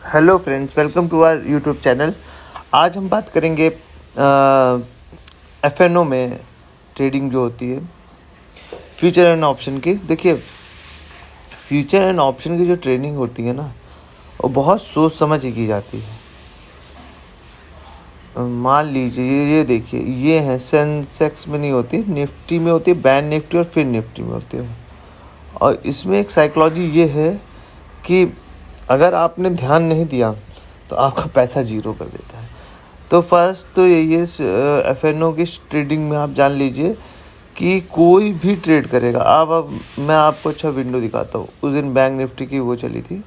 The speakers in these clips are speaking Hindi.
Hello friends, welcome to our YouTube channel. आज हम बात करेंगे एफएनओ में ट्रेडिंग जो होती है, फ्यूचर एंड ऑप्शन की। देखिए, फ्यूचर एंड ऑप्शन की जो ट्रेडिंग होती है ना, वो बहुत सोच समझ के की जाती है। मान लीजिए ये देखिए, ये है सेंसेक्स में नहीं होती, निफ्टी में होती है, बैंक निफ्टी और फिर निफ्टी में होती है। और इसमें एक साइकोलॉजी ये है कि अगर आपने ध्यान नहीं दिया तो आपका पैसा जीरो कर देता है। तो फर्स्ट तो यही है, एफएनओ की ट्रेडिंग में आप जान लीजिए कि कोई भी ट्रेड करेगा। अब मैं आपको अच्छा विंडो दिखाता हूँ। उस दिन बैंक निफ्टी की वो चली थी,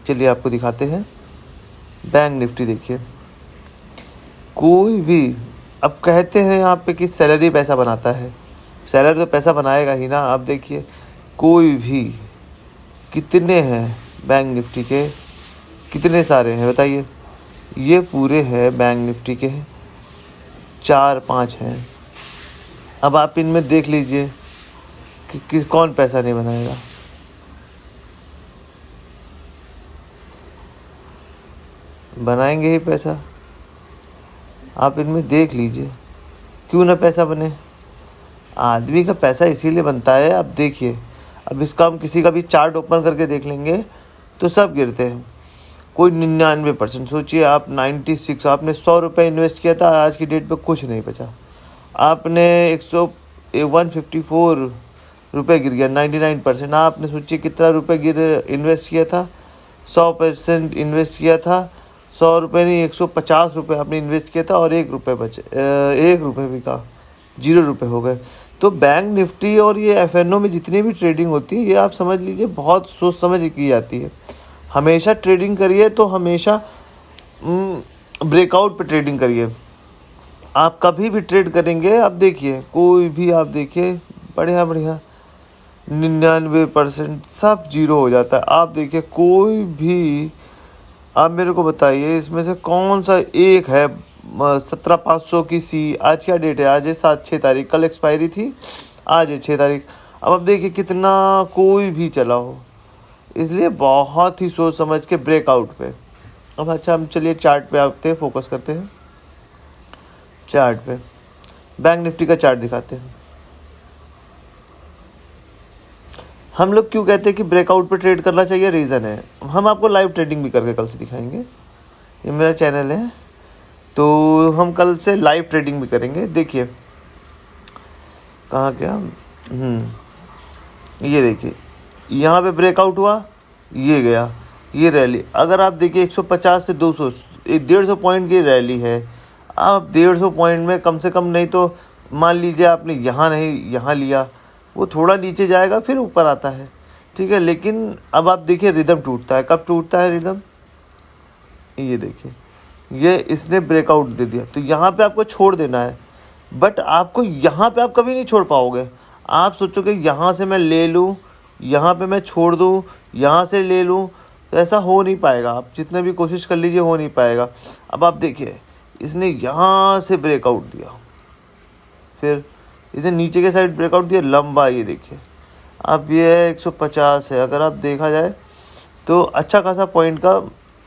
चलिए आपको दिखाते हैं। बैंक निफ्टी देखिए, कोई भी, अब कहते हैं यहाँ पे कि सैलरी पैसा बनाता है, सैलरी तो पैसा बनाएगा ही ना। आप देखिए, कोई भी, कितने हैं बैंक निफ्टी के, कितने सारे हैं बताइए। ये पूरे हैं बैंक निफ्टी के, 4-5 हैं। अब आप इनमें देख लीजिए कि कौन पैसा नहीं बनाएगा। बनाएंगे ही पैसा। आप इनमें देख लीजिए, क्यों ना पैसा बने। आदमी का पैसा इसीलिए बनता है। अब देखिए, अब इसका हम किसी का भी चार्ट ओपन करके देख लेंगे तो सब गिरते हैं। कोई 99%, सोचिए आप 96, आपने 100 रुपये इन्वेस्ट किया था, आज की डेट पे कुछ नहीं बचा। आपने 154 रुपये गिर गया, 99%। आपने सोचिए कितना रुपये इन्वेस्ट किया था, 100% इन्वेस्ट किया था। 100 रुपये नहीं, 150 रुपये आपने इन्वेस्ट किया था और 1 रुपये बचे, 1 रुपये भी का 0 रुपये हो गए। तो बैंक निफ्टी और ये एफएनओ में जितनी भी ट्रेडिंग होती है, ये आप समझ लीजिए बहुत सोच समझ की जाती है। हमेशा ट्रेडिंग करिए तो हमेशा ब्रेकआउट पे ट्रेडिंग करिए। आप कभी भी ट्रेड करेंगे, आप देखिए, कोई भी आप देखिए, बढ़िया 99% सब जीरो हो जाता है। आप देखिए, कोई भी, आप मेरे को बताइए इसमें से कौन सा एक है 17,500 की सी। आज क्या डेट है? आज है 6 तारीख, कल एक्सपायरी थी, आज है 6 तारीख। अब आप देखिए कितना कोई भी चला हो, इसलिए बहुत ही सोच समझ के ब्रेकआउट पे। अब अच्छा, हम चलिए चार्ट पे आते हैं, फोकस करते हैं चार्ट पे। बैंक निफ्टी का चार्ट दिखाते हैं। हम लोग क्यों कहते हैं कि ब्रेकआउट पे ट्रेड करना चाहिए? रीज़न है, हम आपको लाइव ट्रेडिंग भी करके कल से दिखाएंगे। ये मेरा चैनल है, तो हम कल से लाइव ट्रेडिंग भी करेंगे। देखिए कहाँ गया, ये देखिए, यहाँ पे ब्रेकआउट हुआ, ये गया, ये रैली। अगर आप देखिए 150 से 200, 150 पॉइंट की रैली है। आप 150 पॉइंट में कम से कम नहीं तो मान लीजिए आपने यहाँ नहीं यहाँ लिया, वो थोड़ा नीचे जाएगा फिर ऊपर आता है, ठीक है। लेकिन अब आप देखिए रिदम टूटता है। कब टूटता है रिदम? ये देखिए, ये इसने ब्रेकआउट दे दिया, तो यहाँ पे आपको छोड़ देना है। बट आपको यहाँ पे आप कभी नहीं छोड़ पाओगे। आप सोचोगे यहाँ से मैं ले लूँ, यहाँ पे मैं छोड़ दूँ, यहाँ से ले लूँ, तो ऐसा हो नहीं पाएगा। आप जितने भी कोशिश कर लीजिए, हो नहीं पाएगा। अब आप देखिए, इसने यहाँ से ब्रेकआउट दिया, फिर इसने नीचे के साइड ब्रेकआउट दिया लंबा, ये देखिए। अब ये 150 है, अगर आप देखा जाए तो अच्छा खासा पॉइंट का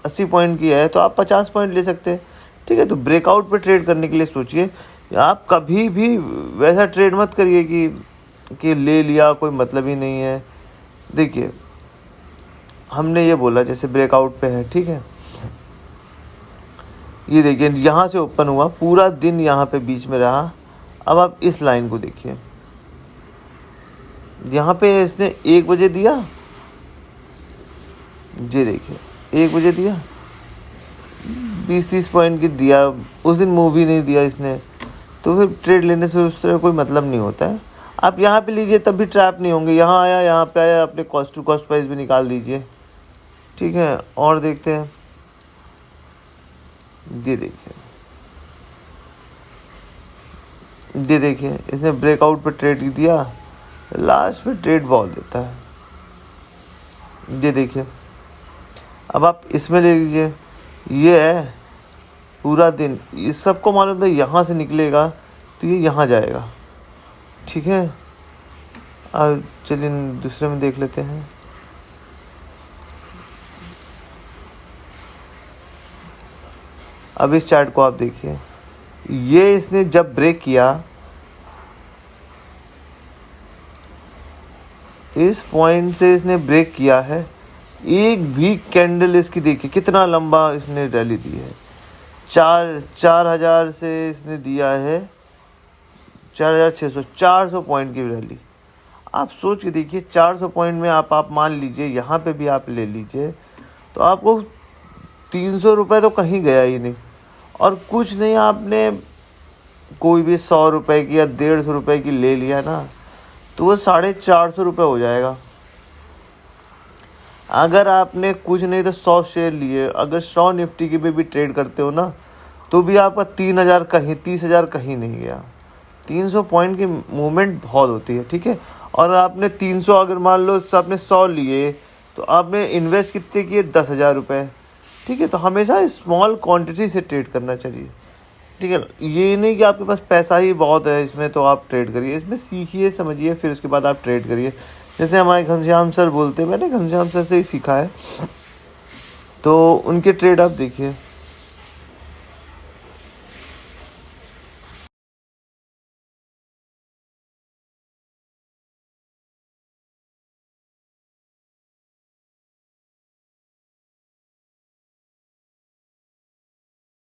80 पॉइंट की है, तो आप 50 पॉइंट ले सकते हैं, ठीक है। तो ब्रेकआउट पे ट्रेड करने के लिए सोचिए। आप कभी भी वैसा ट्रेड मत करिए कि ले लिया, कोई मतलब ही नहीं है। देखिए, हमने ये बोला जैसे ब्रेकआउट पे है, ठीक है। ये देखिए, यहाँ से ओपन हुआ, पूरा दिन यहाँ पे बीच में रहा। अब आप इस लाइन को देखिए, यहाँ पे इसने 1 बजे दिया, ये देखिए 1 बजे दिया, 20-30 पॉइंट की दिया। उस दिन मूव ही नहीं दिया इसने, तो फिर ट्रेड लेने से उस तरह कोई मतलब नहीं होता है। आप यहाँ पे लीजिए, तब भी ट्रैप नहीं होंगे। यहाँ आया, यहाँ पे आया, अपने कॉस्ट टू कॉस्ट प्राइस भी निकाल दीजिए, ठीक है। और देखते हैं, ये देखिए, ये देखिए, इसने ब्रेकआउट पे ट्रेड दिया, लास्ट में ट्रेड बॉल देता है, ये देखिए। अब आप इसमें ले लीजिए, ये है पूरा दिन, ये सबको मालूम है यहाँ से निकलेगा तो ये यहाँ जाएगा, ठीक है। अब चलिए दूसरे में देख लेते हैं। अब इस चार्ट को आप देखिए, ये इसने जब ब्रेक किया इस पॉइंट से, इसने ब्रेक किया है, एक भी कैंडल इसकी देखिए कितना लंबा इसने रैली दी है। 4,000 से इसने दिया है 4,600, 400 पॉइंट की रैली। आप सोच के देखिए 400 पॉइंट में आप मान लीजिए यहाँ पे भी आप ले लीजिए तो आपको 300 रुपये तो कहीं गया ही नहीं। और कुछ नहीं, आपने कोई भी 100 रुपये की या 150 रुपये की ले लिया ना तो वो 450 रुपये हो जाएगा। अगर आपने कुछ नहीं तो 100 शेयर लिए, अगर 100 निफ्टी की भी ट्रेड करते हो ना तो भी आपका 3,000 कहीं, 30,000 कहीं नहीं गया। 300 पॉइंट की मूवमेंट बहुत होती है, ठीक है। और आपने 300 अगर मान लो तो आपने 100 लिए तो आपने इन्वेस्ट कितने किए, 10,000 रुपये, ठीक है। तो हमेशा स्मॉल क्वांटिटी से ट्रेड करना चाहिए, ठीक है। ये नहीं कि आपके पास पैसा ही बहुत है इसमें तो आप ट्रेड करिए, इसमें सीखिए समझिए फिर उसके बाद आप ट्रेड करिए। जैसे हमारे घनश्याम सर बोलते हैं, मैंने घनश्याम सर से ही सीखा है, तो उनके ट्रेड आप देखिए।